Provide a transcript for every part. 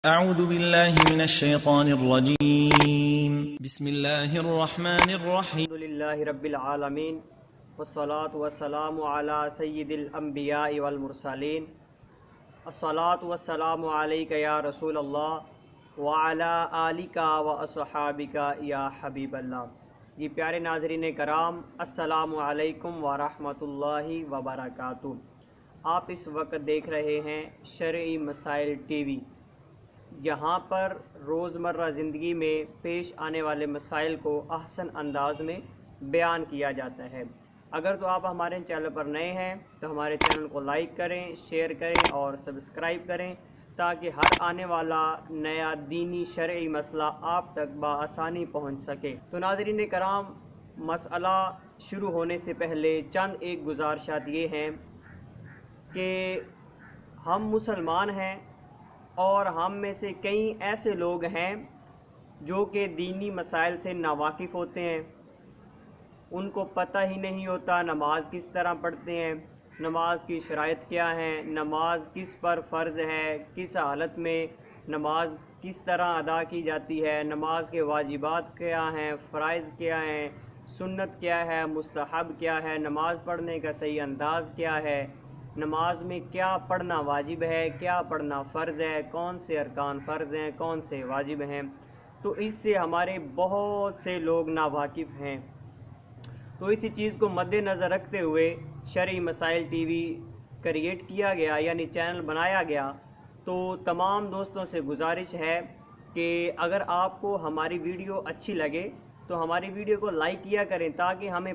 اعوذ باللہ من الشیطان الرجیم بسم اللہ الرحمن الرحیم الحمد للہ رب العالمین والصلاة والسلام علی سید الانبیاء والمرسلین الصلاة والسلام علیک یا رسول اللہ وعلی آلک واصحابک یا حبیب اللہ۔ جی پیارے ناظرین کرام، السلام علیکم ورحمۃ اللہ وبرکاتہ۔ آپ اس وقت دیکھ رہے ہیں شرعی مسائل ٹی وی، جہاں پر روزمرہ زندگی میں پیش آنے والے مسائل کو احسن انداز میں بیان کیا جاتا ہے۔ اگر تو آپ ہمارے چینل پر نئے ہیں تو ہمارے چینل کو لائک کریں، شیئر کریں اور سبسکرائب کریں تاکہ ہر آنے والا نیا دینی شرعی مسئلہ آپ تک بآسانی پہنچ سکے۔ تو ناظرین کرام، مسئلہ شروع ہونے سے پہلے چند ایک گزارشات یہ ہیں کہ ہم مسلمان ہیں اور ہم میں سے کئی ایسے لوگ ہیں جو کہ دینی مسائل سے ناواقف ہوتے ہیں، ان کو پتہ ہی نہیں ہوتا نماز کس طرح پڑھتے ہیں، نماز کی شرائط کیا ہیں، نماز کس پر فرض ہے، کس حالت میں نماز کس طرح ادا کی جاتی ہے، نماز کے واجبات کیا ہیں، فرائض کیا ہیں، سنت کیا ہے، مستحب کیا ہے، نماز پڑھنے کا صحیح انداز کیا ہے، نماز میں کیا پڑھنا واجب ہے، کیا پڑھنا فرض ہے، کون سے ارکان فرض ہیں، کون سے واجب ہیں۔ تو اس سے ہمارے بہت سے لوگ ناواقف ہیں۔ تو اسی چیز کو مد نظر رکھتے ہوئے شرعی مسائل ٹی وی کریٹ کیا گیا، یعنی چینل بنایا گیا۔ تو تمام دوستوں سے گزارش ہے کہ اگر آپ کو ہماری ویڈیو اچھی لگے تو ہماری ویڈیو کو لائک کیا کریں تاکہ ہمیں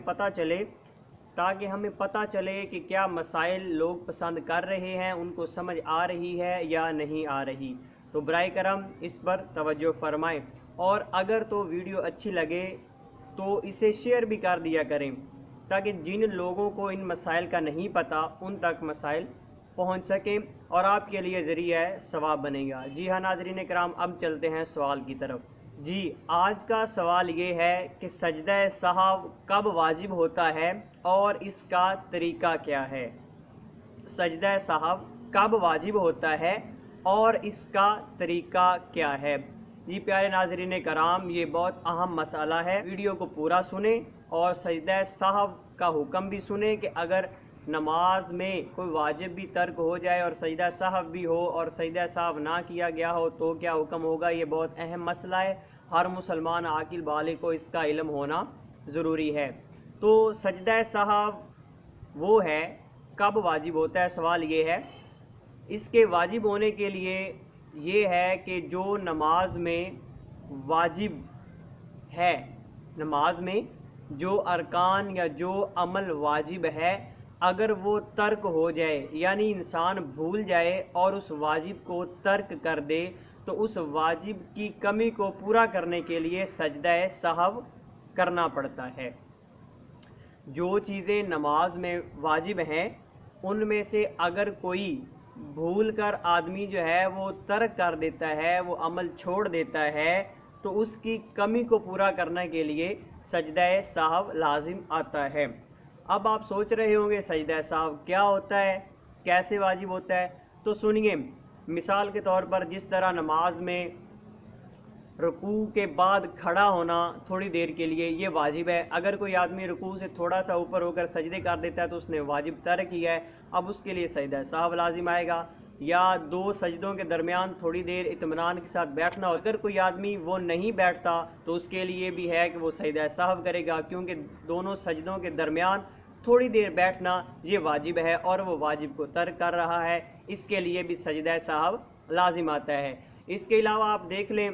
پتہ چلے کہ کیا مسائل لوگ پسند کر رہے ہیں، ان کو سمجھ آ رہی ہے یا نہیں آ رہی۔ تو برائے کرم اس پر توجہ فرمائیں، اور اگر تو ویڈیو اچھی لگے تو اسے شیئر بھی کر دیا کریں تاکہ جن لوگوں کو ان مسائل کا نہیں پتہ ان تک مسائل پہنچ سکیں اور آپ کے لیے ذریعہ ثواب بنے گا۔ جی ہاں ناظرین کرام، اب چلتے ہیں سوال کی طرف۔ جی آج کا سوال یہ ہے کہ سجدہ سہو کب واجب ہوتا ہے اور اس کا طریقہ کیا ہے؟ سجدہ سہو کب واجب ہوتا ہے اور اس کا طریقہ کیا ہے؟ جی پیارے ناظرین کرام، یہ بہت اہم مسئلہ ہے، ویڈیو کو پورا سنیں اور سجدہ سہو کا حکم بھی سنیں کہ اگر نماز میں کوئی واجب بھی ترک ہو جائے اور سجدہ سہو بھی ہو اور سجدہ سہو نہ کیا گیا ہو تو کیا حکم ہوگا۔ یہ بہت اہم مسئلہ ہے، ہر مسلمان عاقل بالغ کو اس کا علم ہونا ضروری ہے۔ تو سجدہ سہو وہ ہے کب واجب ہوتا ہے، سوال یہ ہے۔ اس کے واجب ہونے کے لیے یہ ہے کہ جو نماز میں واجب ہے، نماز میں جو ارکان یا جو عمل واجب ہے، اگر وہ ترک ہو جائے یعنی انسان بھول جائے اور اس واجب کو ترک کر دے تو اس واجب کی کمی کو پورا کرنے کے لیے سجدہ سہو کرنا پڑتا ہے۔ جو چیزیں نماز میں واجب ہیں ان میں سے اگر کوئی بھول کر آدمی جو ہے وہ ترک کر دیتا ہے، وہ عمل چھوڑ دیتا ہے، تو اس کی کمی کو پورا کرنے کے لیے سجدہ سہو لازم آتا ہے۔ اب آپ سوچ رہے ہوں گے سجدہ سہو کیا ہوتا ہے، کیسے واجب ہوتا ہے؟ تو سنیے، مثال کے طور پر جس طرح نماز میں رکوع کے بعد کھڑا ہونا تھوڑی دیر کے لیے یہ واجب ہے، اگر کوئی آدمی رکوع سے تھوڑا سا اوپر ہو کر سجدے کر دیتا ہے تو اس نے واجب ترک کیا ہے، اب اس کے لیے سجدہ سہو لازم آئے گا۔ یا دو سجدوں کے درمیان تھوڑی دیر اطمینان کے ساتھ بیٹھنا، اگر کوئی آدمی وہ نہیں بیٹھتا تو اس کے لیے بھی ہے کہ وہ سجدہ سہو کرے گا، کیونکہ دونوں سجدوں کے درمیان تھوڑی دیر بیٹھنا یہ واجب ہے اور وہ واجب کو ترک کر رہا ہے، اس کے لیے بھی سجدہ سہو لازم آتا ہے۔ اس کے علاوہ آپ دیکھ لیں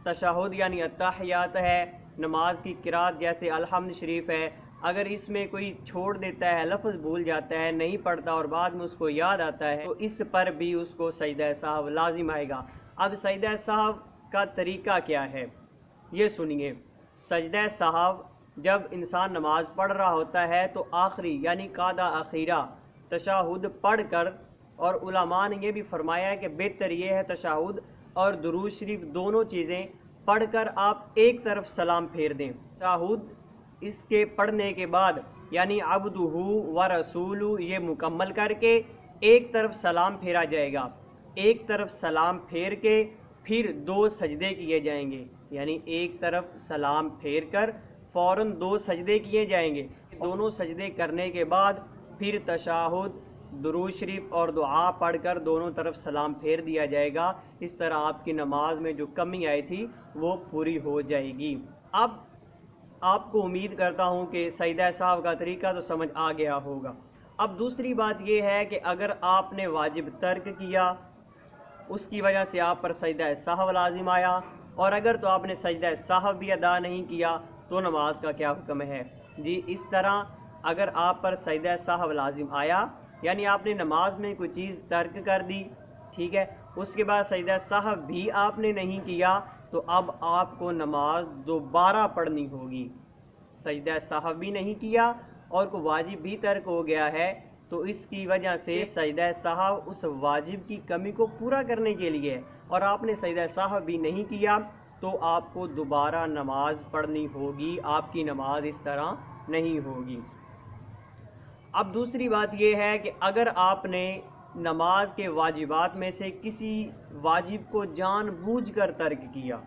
تشہد یعنی التحیات ہے، نماز کی قرات جیسے الحمد شریف ہے، اگر اس میں کوئی چھوڑ دیتا ہے، لفظ بھول جاتا ہے، نہیں پڑھتا اور بعد میں اس کو یاد آتا ہے تو اس پر بھی اس کو سجدہ سہو لازم آئے گا۔ اب سجدہ سہو کا طریقہ کیا ہے یہ سنیے۔ سجدہ سہو جب انسان نماز پڑھ رہا ہوتا ہے تو آخری یعنی قادہ اخیرہ تشہد پڑھ کر، اور علماء نے یہ بھی فرمایا ہے کہ بہتر یہ ہے تشہد اور درود شریف دونوں چیزیں پڑھ کر آپ ایک طرف سلام پھیر دیں۔ تشہد اس کے پڑھنے کے بعد یعنی عبدہ و رسولہ یہ مکمل کر کے ایک طرف سلام پھیرا جائے گا، ایک طرف سلام پھیر کے پھر 2 سجدے کیے جائیں گے، یعنی ایک طرف سلام پھیر کر فوراً 2 سجدے کیے جائیں گے۔ دونوں سجدے کرنے کے بعد پھر تشہد، درود شریف اور دعا پڑھ کر دونوں طرف سلام پھیر دیا جائے گا۔ اس طرح آپ کی نماز میں جو کمی آئی تھی وہ پوری ہو جائے گی۔ اب آپ کو امید کرتا ہوں کہ سجدہ سہو کا طریقہ تو سمجھ آ گیا ہوگا۔ اب دوسری بات یہ ہے کہ اگر آپ نے واجب ترک کیا، اس کی وجہ سے آپ پر سجدہ سہو لازم آیا، اور اگر تو آپ نے سجدہ سہو بھی ادا نہیں کیا تو نماز کا کیا حکم ہے؟ جی اس طرح اگر آپ پر سجدہ سہو لازم آیا، یعنی آپ نے نماز میں کوئی چیز ترک کر دی، ٹھیک ہے، اس کے بعد سجدہ سہو بھی آپ نے نہیں کیا، تو اب آپ کو نماز دوبارہ پڑھنی ہوگی۔ سجدہ سہو بھی نہیں کیا اور کوئی واجب بھی ترک ہو گیا ہے، تو اس کی وجہ سے سجدہ سہو اس واجب کی کمی کو پورا کرنے کے لیے، اور آپ نے سجدہ سہو بھی نہیں کیا تو آپ کو دوبارہ نماز پڑھنی ہوگی، آپ کی نماز اس طرح نہیں ہوگی۔ اب دوسری بات یہ ہے کہ اگر آپ نے نماز کے واجبات میں سے کسی واجب کو جان بوجھ کر ترک کیا،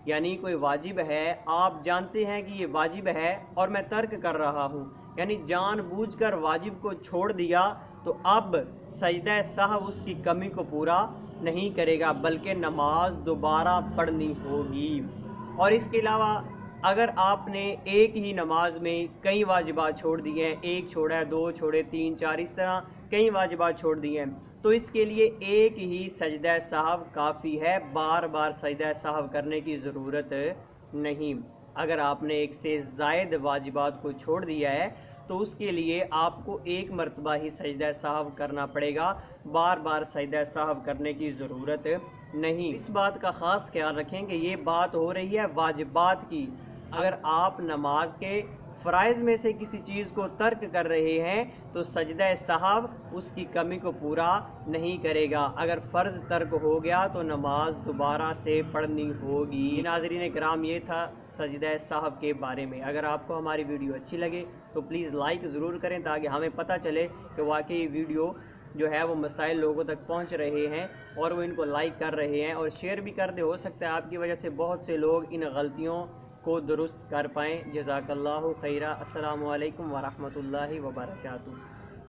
یعنی کوئی واجب ہے، آپ جانتے ہیں کہ یہ واجب ہے اور میں ترک کر رہا ہوں، یعنی جان بوجھ کر واجب کو چھوڑ دیا، تو اب سجدہ سہو اس کی کمی کو پورا نہیں کرے گا بلکہ نماز دوبارہ پڑھنی ہوگی۔ اور اس کے علاوہ اگر آپ نے ایک ہی نماز میں کئی واجبات چھوڑ دیے ہیں، ایک چھوڑا ہے، 2 چھوڑے، 3 4، اس طرح کئی واجبات چھوڑ دیے ہیں، تو اس کے لیے ایک ہی سجدہ سہو کافی ہے، بار بار سجدہ سہو کرنے کی ضرورت نہیں۔ اگر آپ نے ایک سے زائد واجبات کو چھوڑ دیا ہے تو اس کے لیے آپ کو ایک مرتبہ ہی سجدہ سہو کرنا پڑے گا، بار بار سجدہ سہو کرنے کی ضرورت نہیں۔ اس بات کا خاص خیال رکھیں کہ یہ بات ہو رہی ہے واجبات کی۔ اگر آپ نماز کے فرائض میں سے کسی چیز کو ترک کر رہے ہیں تو سجدہ سہو اس کی کمی کو پورا نہیں کرے گا۔ اگر فرض ترک ہو گیا تو نماز دوبارہ سے پڑھنی ہوگی۔ ناظرین کرام، یہ تھا سجدہ سہو کے بارے میں۔ اگر آپ کو ہماری ویڈیو اچھی لگے تو پلیز لائک ضرور کریں تاکہ ہمیں پتہ چلے کہ واقعی ویڈیو جو ہے وہ مسائل لوگوں تک پہنچ رہے ہیں اور وہ ان کو لائک کر رہے ہیں، اور شیئر بھی کر دے، ہو سکتا ہے آپ کی وجہ سے بہت سے لوگ ان غلطیوں کو درست کر پائیں۔ جزاک اللہ خیرہ۔ السلام علیکم ورحمۃ اللہ وبرکاتہ۔